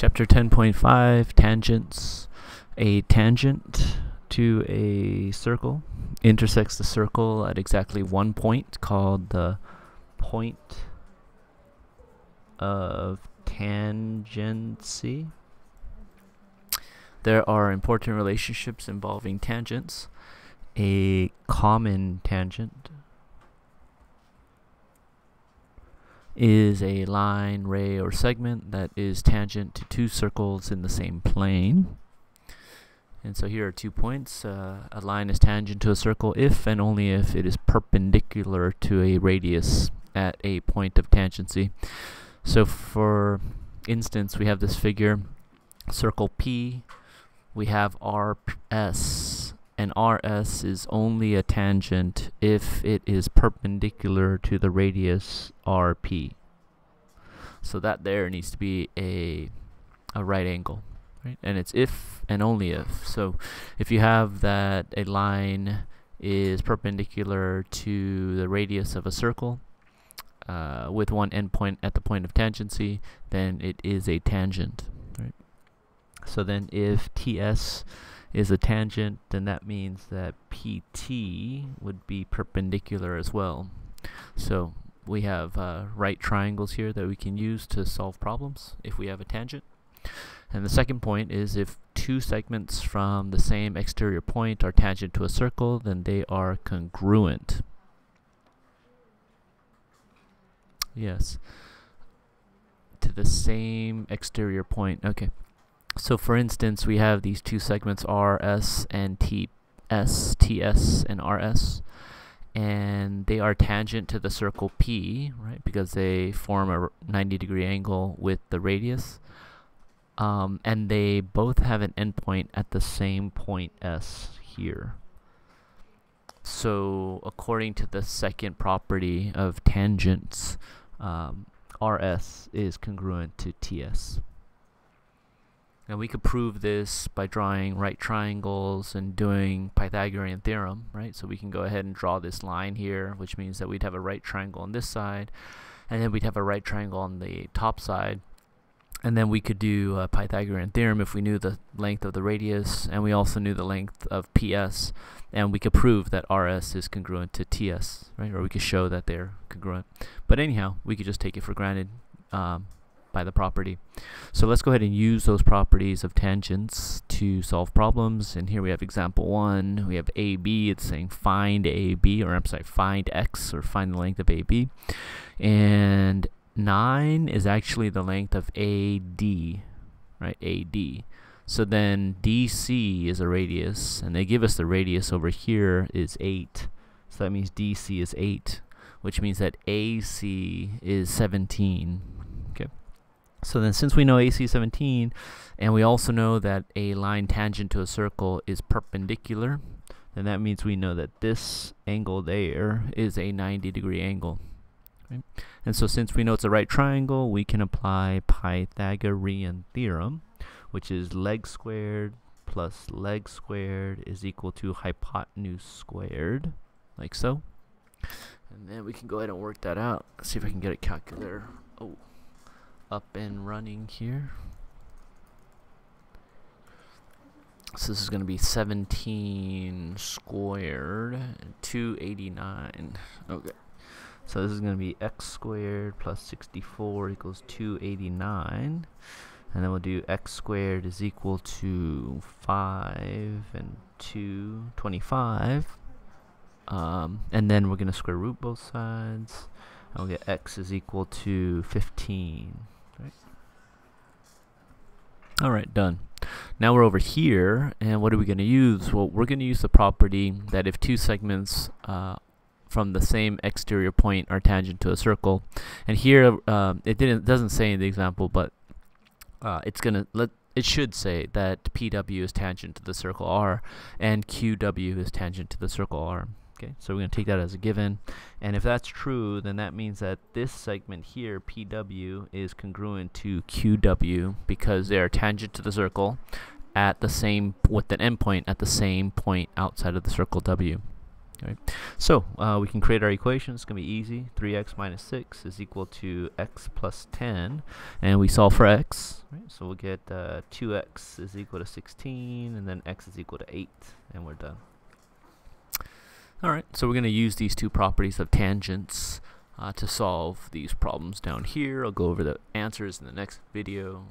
Chapter 10.5, tangents. A tangent to a circle intersects the circle at exactly one point, called the point of tangency. There are important relationships involving tangents. A common tangent is a line, ray, or segment that is tangent to two circles in the same plane. And so here are 2 points. A line is tangent to a circle if and only if it is perpendicular to a radius at a point of tangency. So for instance, we have this figure, circle P, we have RS, and RS is only a tangent if it is perpendicular to the radius RP. So that there needs to be a right angle, right? And it's if and only if. So if you have that a line is perpendicular to the radius of a circle with one endpoint at the point of tangency, then it is a tangent, right? So then if TS is a tangent, then that means that PT would be perpendicular as well. So we have right triangles here that we can use to solve problems if we have a tangent. And the second point is if two segments from the same exterior point are tangent to a circle, then they are congruent. Yes, to the same exterior point. Okay. So for instance, we have these two segments RS and TS and RS, and they are tangent to the circle P, right, because they form a 90-degree angle with the radius, and they both have an endpoint at the same point S here. So according to the second property of tangents, RS is congruent to TS. And we could prove this by drawing right triangles and doing Pythagorean theorem, right? So we can go ahead and draw this line here, which means that we'd have a right triangle on this side, and then we'd have a right triangle on the top side. And then we could do a Pythagorean theorem if we knew the length of the radius, and we also knew the length of PS, and we could prove that RS is congruent to TS, right? Or we could show that they're congruent. But anyhow, we could just take it for granted by the property. So let's go ahead and use those properties of tangents to solve problems. And here we have example 1. We have AB. It's saying find AB, or I'm sorry, find X, or find the length of AB. And 9 is actually the length of AD, right? AD. So then DC is a radius, and they give us the radius over here is 8. So that means DC is 8, which means that AC is 17. Okay. So then since we know AC is 17, and we also know that a line tangent to a circle is perpendicular, then that means we know that this angle there is a 90-degree angle. Right? And so since we know it's a right triangle, we can apply Pythagorean theorem, which is leg squared plus leg squared is equal to hypotenuse squared, like so. And then we can go ahead and work that out. Let's see if I can get a calculator up and running here. So this is going to be 17 squared, 289. Okay. So this is going to be x squared plus 64 equals 289. And then we'll do x squared is equal to 5 and 2, 25. And then we're going to square root both sides. And we'll get x is equal to 15. Right? Alright, done. Now we're over here, and what are we going to use? Well, we're going to use the property that if two segments from the same exterior point are tangent to a circle, and here it doesn't say in the example, but it should say that PW is tangent to the circle R and QW is tangent to the circle R. Okay, so we're going to take that as a given, and if that's true, then that means that this segment here, PW, is congruent to QW because they are tangent to the circle at the same, with an endpoint at the same point outside of the circle W. Right. So we can create our equation. It's going to be easy. 3x minus 6 is equal to x plus 10, and we solve for x. Right? So we'll get 2x is equal to 16, and then x is equal to 8, and we're done. Alright, so we're going to use these two properties of tangents to solve these problems down here. I'll go over the answers in the next video.